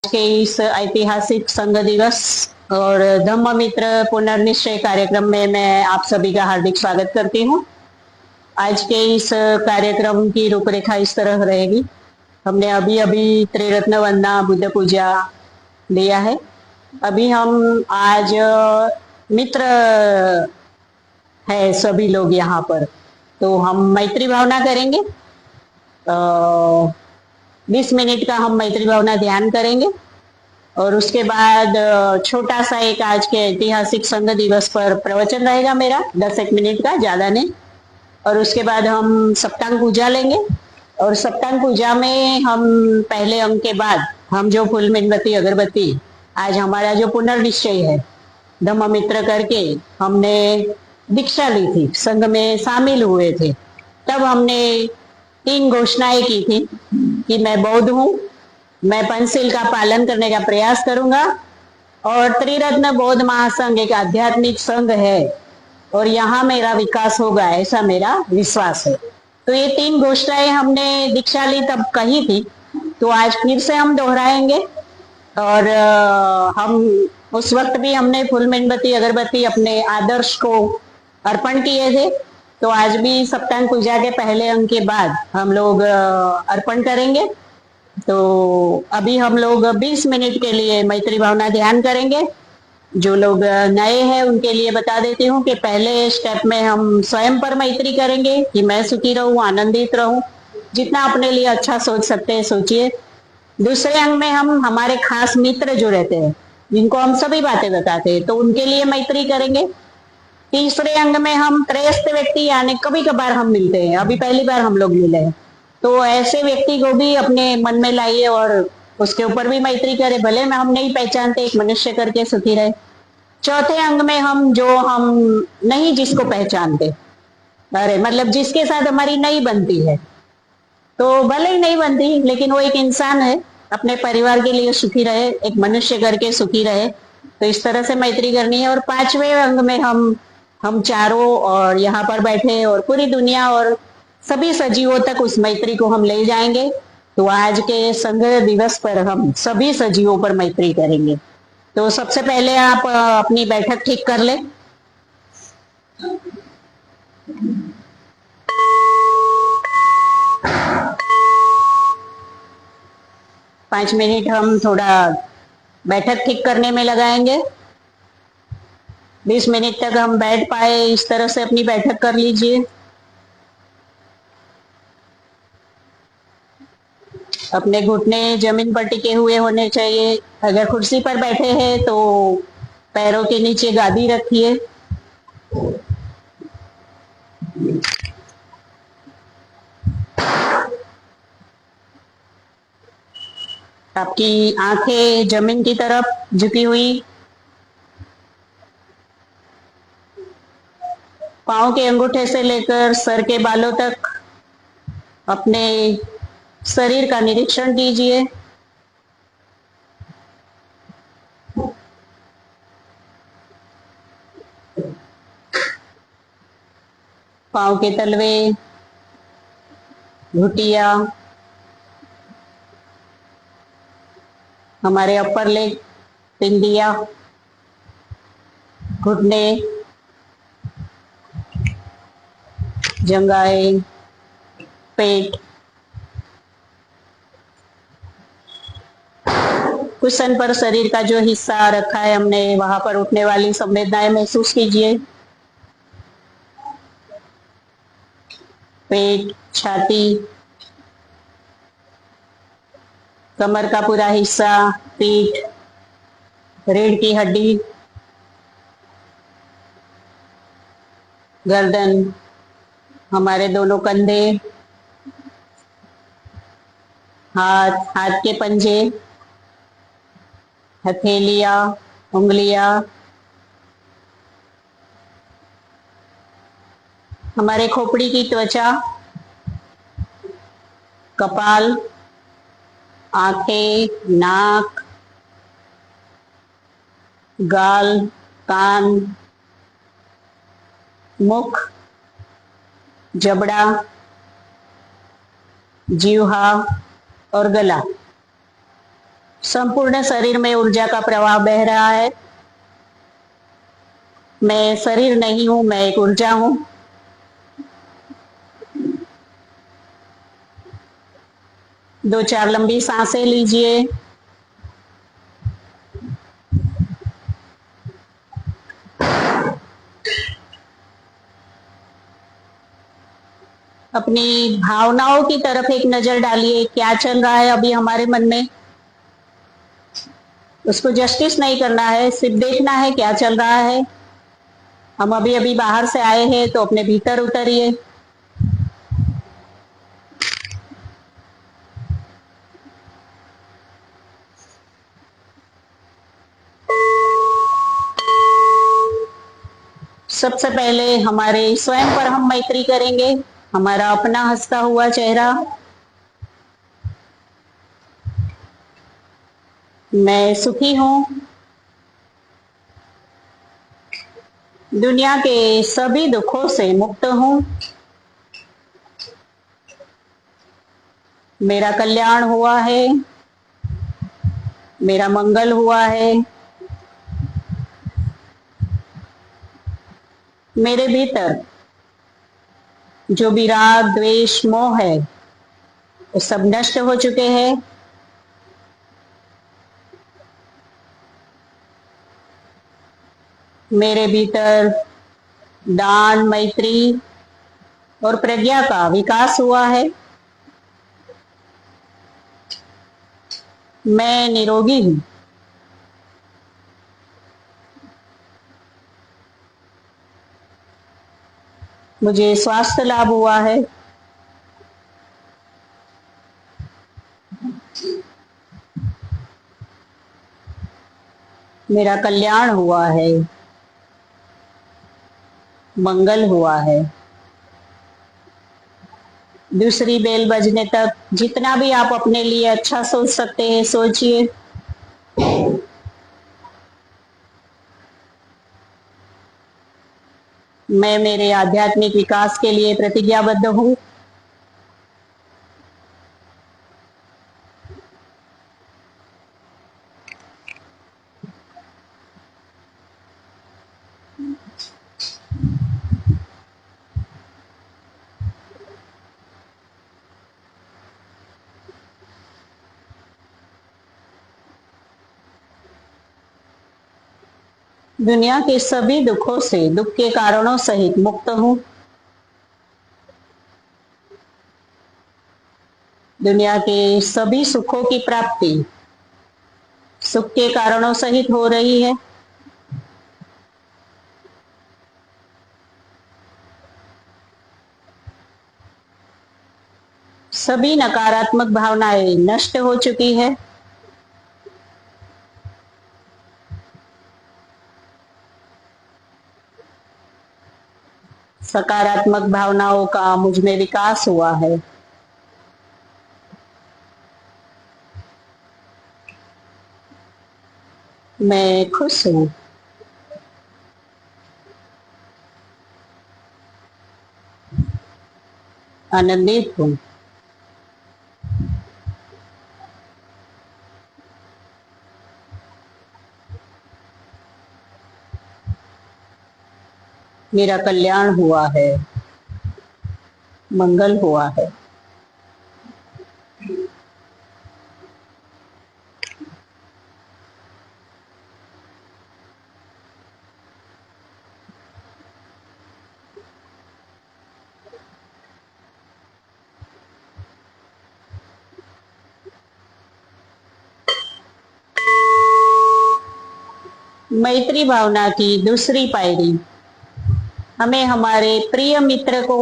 के इस ऐतिहासिक संघ दिवस और धम्म मित्र पुनर्निश्चय कार्यक्रम में मैं आप सभी का हार्दिक स्वागत करती हूँ। आज के इस कार्यक्रम की रूपरेखा इस तरह रहेगी। हमने अभी अभी त्रिरत्न वंदना बुद्ध पूजा लिया है। अभी हम आज मित्र है सभी लोग यहाँ पर, तो हम मैत्री भावना करेंगे। 20 मिनट का हम मैत्री भावना ध्यान करेंगे और उसके बाद छोटा सा एक आज के ऐतिहासिक संघ दिवस पर प्रवचन रहेगा मेरा 10-1 मिनट का, ज्यादा नहीं। और उसके बाद हम सप्तांग पूजा लेंगे और सप्तांग पूजा में हम पहले अंग के बाद हम जो फूल मेणबत्ती अगरबत्ती आज हमारा जो पुनर्निश्चय है धम्म मित्र करके हमने दीक्षा ली थी, संघ में शामिल हुए थे, तब हमने 3 घोषणाएं की थी कि मैं बौद्ध हूँ, मैं पंचशील का पालन करने का प्रयास करूंगा और त्रिरत्न बौद्ध महासंघ एक आध्यात्मिक संघ है और यहाँ मेरा विकास होगा, ऐसा मेरा विश्वास है। तो ये 3 घोषणाएं हमने दीक्षा ली तब कही थी, तो आज फिर से हम दोहराएंगे। और हम उस वक्त भी हमने फूल मेणबत्ती अगरबत्ती अपने आदर्श को अर्पण किए थे, तो आज भी सप्तांग पूजा के पहले अंग के बाद हम लोग अर्पण करेंगे। तो अभी हम लोग 20 मिनट के लिए मैत्री भावना ध्यान करेंगे। जो लोग नए हैं उनके लिए बता देती हूँ कि पहले स्टेप में हम स्वयं पर मैत्री करेंगे कि मैं सुखी रहूं, आनंदित रहूं, जितना अपने लिए अच्छा सोच सकते हैं सोचिए। दूसरे अंग में हम हमारे खास मित्र जो रहते हैं, जिनको हम सभी बातें बताते हैं, तो उनके लिए मैत्री करेंगे। तीसरे अंग में हम त्रयस्थ व्यक्ति यानी कभी कभार हम मिलते हैं, अभी पहली बार हम लोग मिले हैं, तो ऐसे व्यक्ति को भी अपने मन में लाइए और उसके ऊपर भी मैत्री करें, भले में हम नहीं पहचानते, एक मनुष्य करके सुखी रहे। चौथे अंग में हम नहीं जिसको पहचानते, अरे मतलब जिसके साथ हमारी नहीं बनती है, तो भले ही नहीं बनती लेकिन वो एक इंसान है, अपने परिवार के लिए सुखी रहे, एक मनुष्य करके सुखी रहे, तो इस तरह से मैत्री करनी है। और 5वें अंग में हम चारों और यहाँ पर बैठे और पूरी दुनिया और सभी सजीवों तक उस मैत्री को हम ले जाएंगे। तो आज के संघ दिवस पर हम सभी सजीवों पर मैत्री करेंगे। तो सबसे पहले आप अपनी बैठक ठीक कर ले। पांच मिनट हम थोड़ा बैठक ठीक करने में लगाएंगे। 20 मिनट तक हम बैठ पाए इस तरह से अपनी बैठक कर लीजिए। अपने घुटने जमीन पर टिके हुए होने चाहिए। अगर कुर्सी पर बैठे हैं तो पैरों के नीचे गादी रखिए। आपकी आंखें जमीन की तरफ झुकी हुई, पांव के अंगूठे से लेकर सर के बालों तक अपने शरीर का निरीक्षण कीजिए। पांव के तलवे, घुटिया, हमारे अपर लेग, पिंडिया, घुटने, जंघाएं, पेट, कुशन पर शरीर का जो हिस्सा रखा है हमने, वहां पर उठने वाली संवेदनाएं महसूस कीजिए। पेट, छाती, कमर का पूरा हिस्सा, पीठ, रीढ़ की हड्डी, गर्दन, हमारे दोनों कंधे, हाथ के पंजे, हथेलियां, उंगलियां, हमारे खोपड़ी की त्वचा, कपाल, आंखें, नाक, गाल, कान, मुख, जबड़ा, जीवा और गला। संपूर्ण शरीर में ऊर्जा का प्रवाह बह रहा है। मैं शरीर नहीं हूं, मैं एक ऊर्जा हूं। दो चार लंबी सांसें लीजिए। अपनी भावनाओं की तरफ एक नजर डालिए, क्या चल रहा है अभी हमारे मन में। उसको जस्टिस नहीं करना है, सिर्फ देखना है क्या चल रहा है। हम अभी अभी बाहर से आए हैं तो अपने भीतर उतरिए। सबसे पहले हमारे स्वयं पर हम मैत्री करेंगे। हमारा अपना हंसता हुआ चेहरा। मैं सुखी हूं। दुनिया के सभी दुखों से मुक्त हूं। मेरा कल्याण हुआ है। मेरा मंगल हुआ है। मेरे भीतर जो भी राग द्वेष मोह है वो सब नष्ट हो चुके हैं। मेरे भीतर दान, मैत्री और प्रज्ञा का विकास हुआ है। मैं निरोगी हूं। मुझे स्वास्थ्य लाभ हुआ है। मेरा कल्याण हुआ है। मंगल हुआ है। दूसरी बेल बजने तक जितना भी आप अपने लिए अच्छा सोच सकते हैं सोचिए। मैं मेरे आध्यात्मिक विकास के लिए प्रतिज्ञाबद्ध हूं। दुनिया के सभी दुखों से, दुख के कारणों सहित मुक्त हूं। दुनिया के सभी सुखों की प्राप्ति सुख के कारणों सहित हो रही है। सभी नकारात्मक भावनाएं नष्ट हो चुकी है। सकारात्मक भावनाओं का मुझ में विकास हुआ है। मैं खुश हूं। आनंदित हूं। मेरा कल्याण हुआ है। मंगल हुआ है। मैत्री भावना की दूसरी पायरी, हमें हमारे प्रिय मित्र को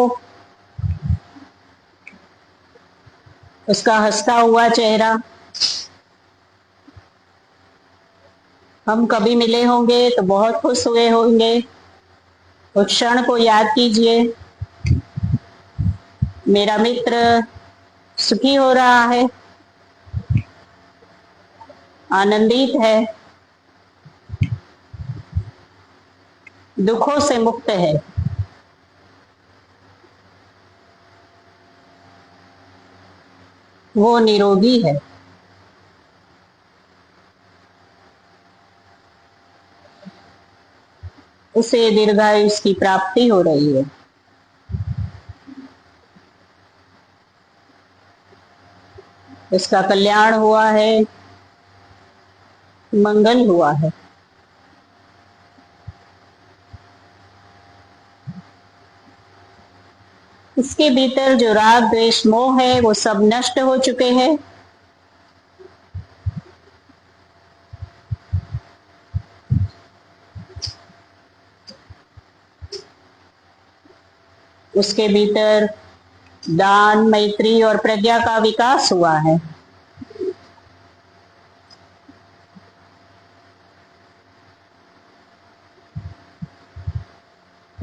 उसका हंसता हुआ चेहरा, हम कभी मिले होंगे तो बहुत खुश हुए होंगे, उस क्षण को याद कीजिए। मेरा मित्र सुखी हो रहा है, आनंदित है, दुखों से मुक्त है। वो निरोगी है। उसे दीर्घायुष की प्राप्ति हो रही है। उसका कल्याण हुआ है, मंगल हुआ है। इसके भीतर जो राग द्वेष मोह है वो सब नष्ट हो चुके हैं। उसके भीतर दान, मैत्री और प्रज्ञा का विकास हुआ है।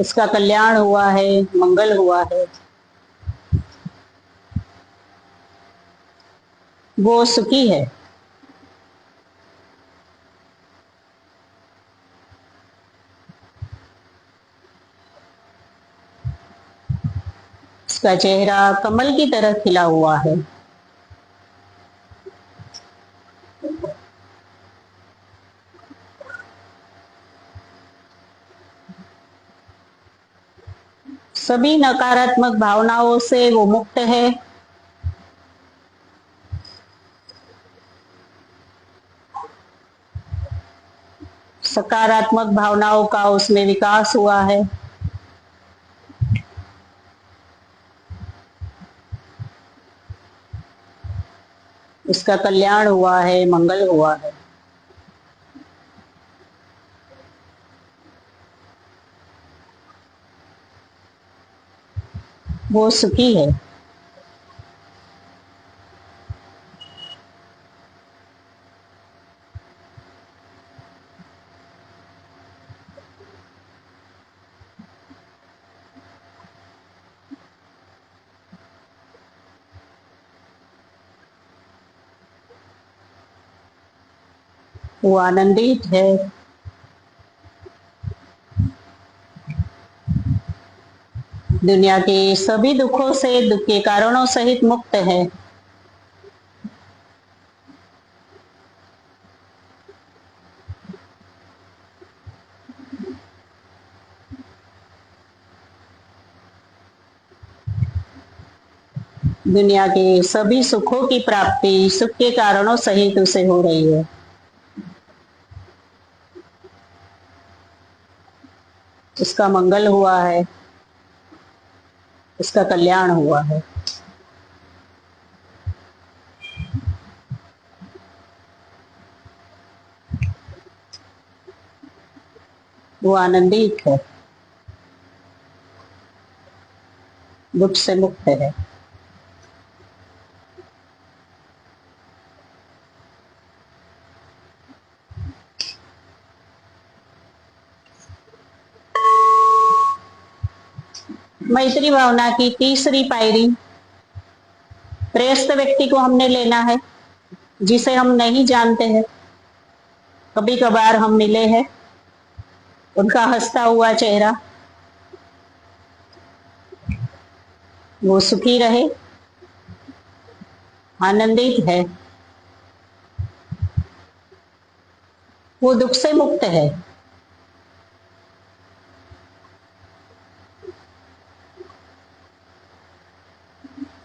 उसका कल्याण हुआ है, मंगल हुआ है। वो सुखी है। उसका चेहरा कमल की तरह खिला हुआ है। सभी नकारात्मक भावनाओं से वो मुक्त है। सकारात्मक भावनाओं का उसमें विकास हुआ है। उसका कल्याण हुआ है, मंगल हुआ है। वो सुखी है। वो आनंदित है। दुनिया के सभी दुखों से, दुख के कारणों सहित मुक्त है। दुनिया के सभी सुखों की प्राप्ति सुख के कारणों सहित उसे हो रही है। उसका मंगल हुआ है। उसका कल्याण हुआ है। वो आनंदित है। दुख से मुक्त है। मैत्री भावना की तीसरी पायरी, त्रयस्थ व्यक्ति को हमने लेना है जिसे हम नहीं जानते हैं। कभी कभार हम मिले हैं। उनका हंसता हुआ चेहरा, वो सुखी रहे, आनंदित है। वो दुख से मुक्त है।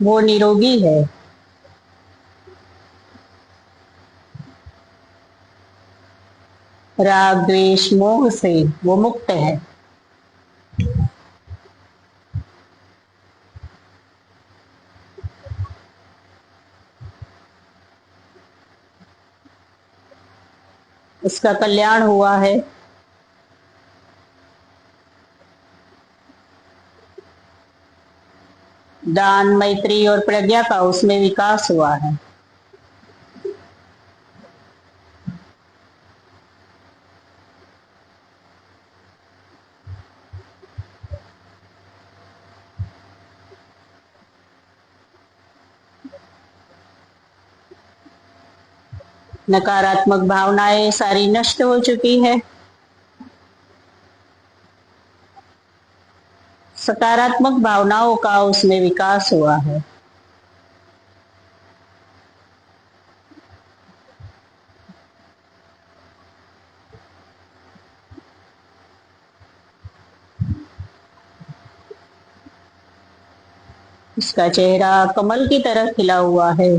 वो निरोगी है। राग द्वेष मोह से वो मुक्त है। उसका कल्याण हुआ है। दान, मैत्री और प्रज्ञा का उसमें विकास हुआ है। नकारात्मक भावनाएं सारी नष्ट हो चुकी है। सकारात्मक भावनाओं का उसमें विकास हुआ है। उसका चेहरा कमल की तरह खिला हुआ है।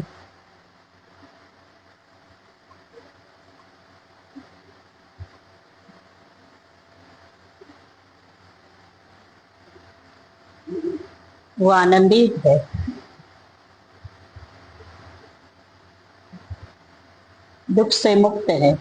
वो आनंदित है, दुख से मुक्त है।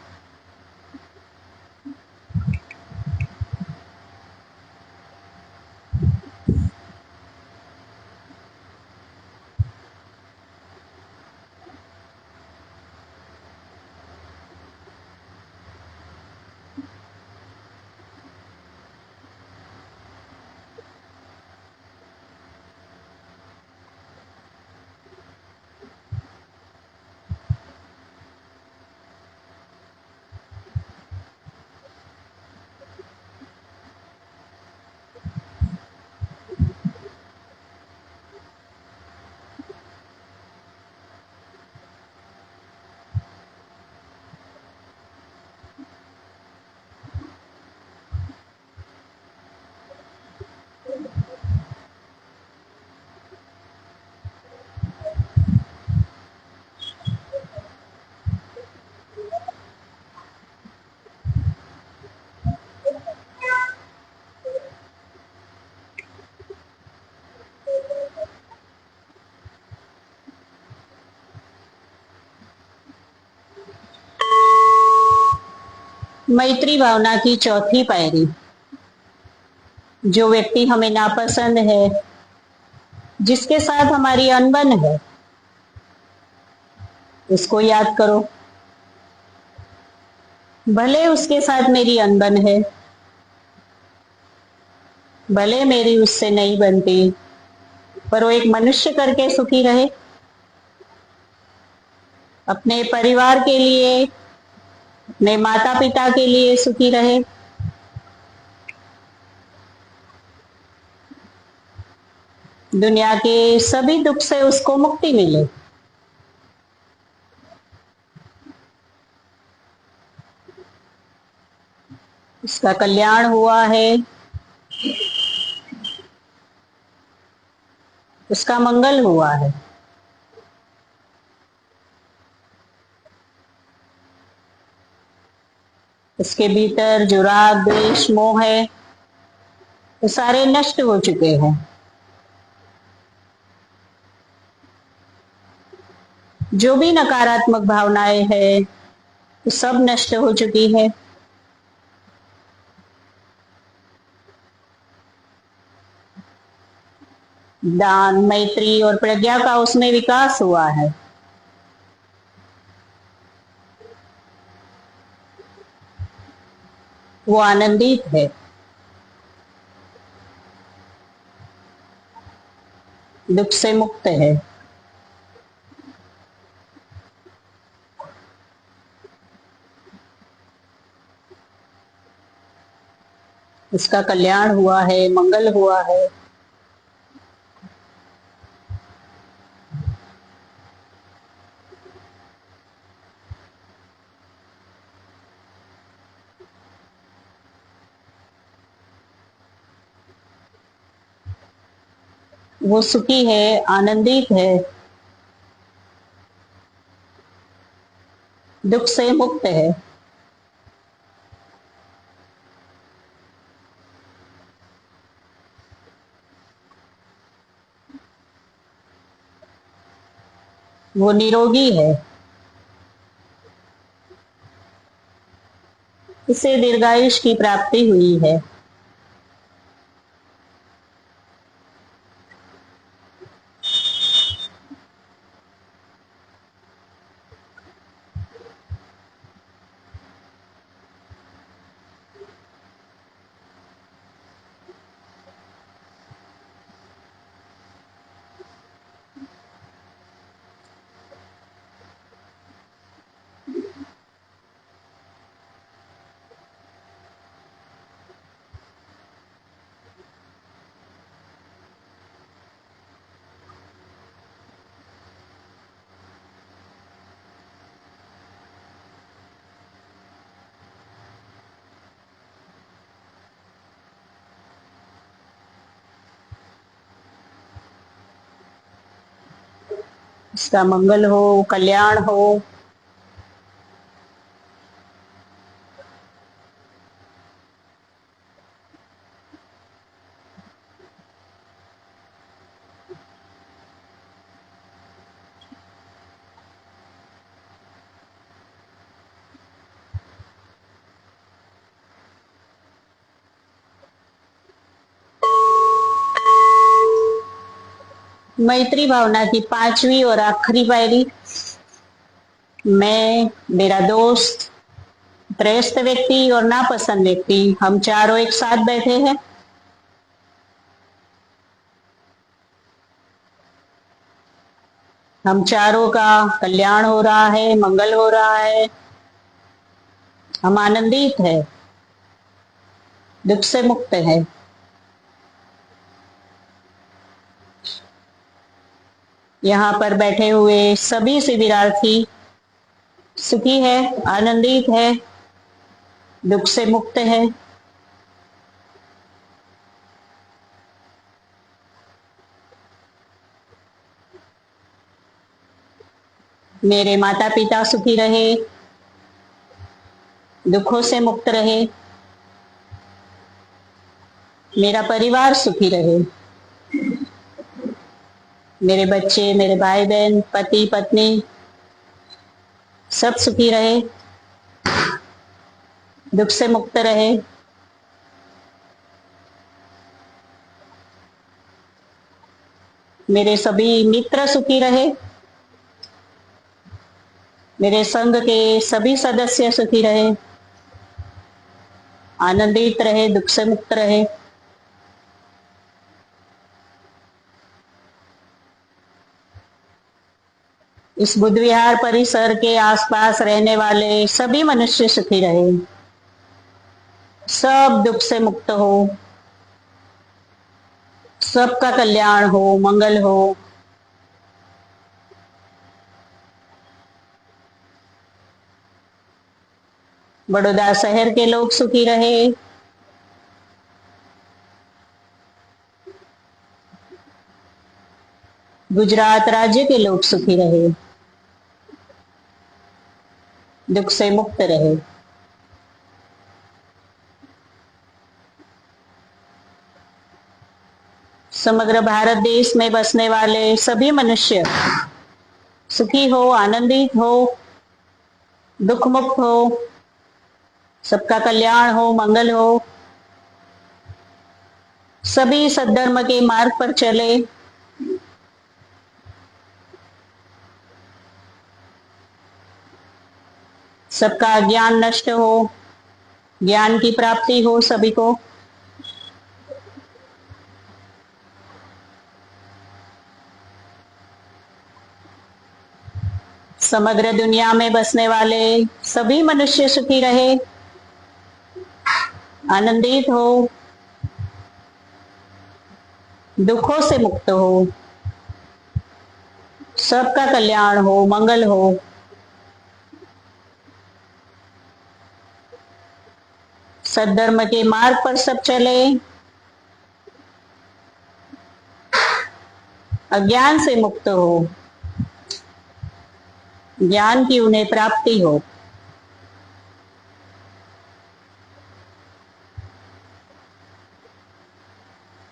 मैत्री भावना की चौथी पायरी। जो व्यक्ति हमें नापसंद है, जिसके साथ हमारी अनबन है, उसको याद करो। भले उसके साथ मेरी अनबन है, भले मेरी उससे नहीं बनती, पर वो एक मनुष्य करके सुखी रहे। अपने परिवार के लिए, अपने माता पिता के लिए सुखी रहे। दुनिया के सभी दुख से उसको मुक्ति मिले। उसका कल्याण हुआ है, उसका मंगल हुआ है। उसके भीतर जो राग द्वेष मोह है, वो सारे नष्ट हो चुके हैं। जो भी नकारात्मक भावनाएं हैं, वो सब नष्ट हो चुकी है। दान, मैत्री और प्रज्ञा का उसमें विकास हुआ है। वो आनंदित है, दुख से मुक्त है। उसका कल्याण हुआ है, मंगल हुआ है। वो सुखी है, आनंदित है, दुख से मुक्त है। वो निरोगी है, इसे दीर्घायुष की प्राप्ति हुई है। इसका मंगल हो, कल्याण हो। मैत्री भावना की पांचवी और आखिरी पायरी। मैं, मेरा दोस्त, त्रयस्थ व्यक्ति और नापसंद व्यक्ति, हम चारों एक साथ बैठे हैं। हम चारों का कल्याण हो रहा है, मंगल हो रहा है। हम आनंदित है, दुख से मुक्त है। यहाँ पर बैठे हुए सभी शिविरार्थी सुखी है, आनंदित है, दुख से मुक्त है। मेरे माता पिता सुखी रहे, दुखों से मुक्त रहे। मेरा परिवार सुखी रहे, मेरे बच्चे, मेरे भाई बहन, पति पत्नी सब सुखी रहे, दुख से मुक्त रहे। मेरे सभी मित्र सुखी रहे, मेरे संघ के सभी सदस्य सुखी रहे, आनंदित रहे, दुख से मुक्त रहे। इस बुद्ध विहार परिसर के आसपास रहने वाले सभी मनुष्य सुखी रहे, सब दुख से मुक्त हो, सबका कल्याण हो, मंगल हो। बड़ौदा शहर के लोग सुखी रहे, गुजरात राज्य के लोग सुखी रहे, दुख से मुक्त रहे। समग्र भारत देश में बसने वाले सभी मनुष्य सुखी हो, आनंदित हो, दुख मुक्त हो, सबका कल्याण हो, मंगल हो। सभी सद्धर्म के मार्ग पर चले, सबका ज्ञान नष्ट हो, ज्ञान की प्राप्ति हो सभी को। समग्र दुनिया में बसने वाले सभी मनुष्य सुखी रहे, आनंदित हो, दुखों से मुक्त हो, सबका कल्याण हो, मंगल हो। सद्धर्म के मार्ग पर सब चले, अज्ञान से मुक्त हो, ज्ञान की उन्हें प्राप्ति हो।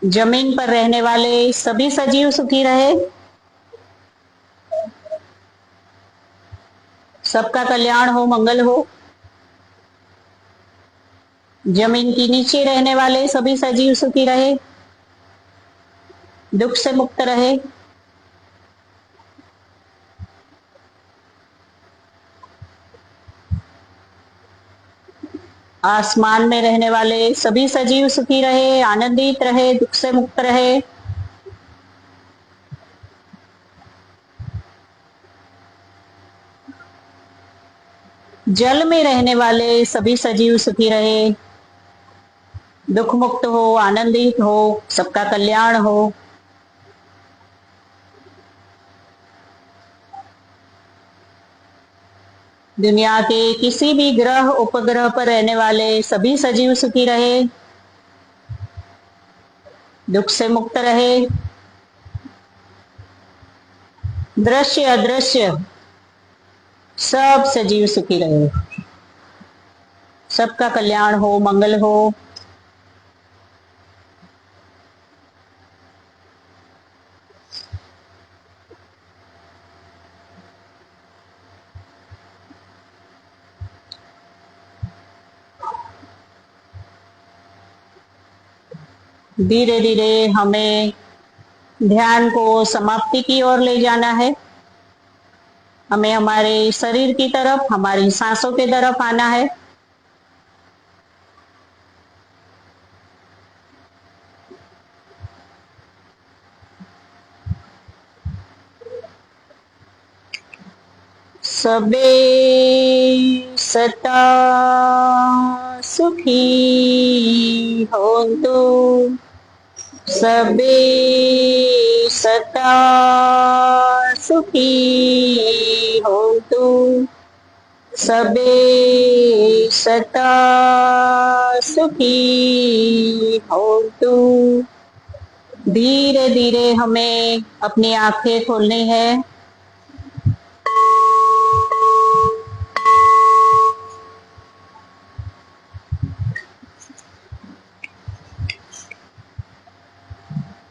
जमीन पर रहने वाले सभी सजीव सुखी रहे, सबका कल्याण हो, मंगल हो। जमीन के नीचे रहने वाले सभी सजीव सुखी रहे, दुख से मुक्त रहे। आसमान में रहने वाले सभी सजीव सुखी रहे, आनंदित रहे, दुख से मुक्त रहे। जल में रहने वाले सभी सजीव सुखी रहे, दुख मुक्त हो, आनंदित हो, सबका कल्याण हो। दुनिया के किसी भी ग्रह उपग्रह पर रहने वाले सभी सजीव सुखी रहे, दुख से मुक्त रहे। दृश्य अदृश्य सब सजीव सुखी रहे, सबका कल्याण हो, मंगल हो। धीरे धीरे हमें ध्यान को समाप्ति की ओर ले जाना है। हमें हमारे शरीर की तरफ, हमारी सांसों की तरफ आना है। सबे सता सुखी होन्तु, सबे सता सुखी होन्तु, सबे सता सुखी होन्तु। धीरे धीरे हमें अपनी आंखें खोलनी है।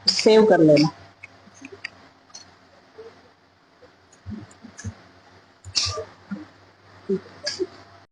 सेव कर लेना।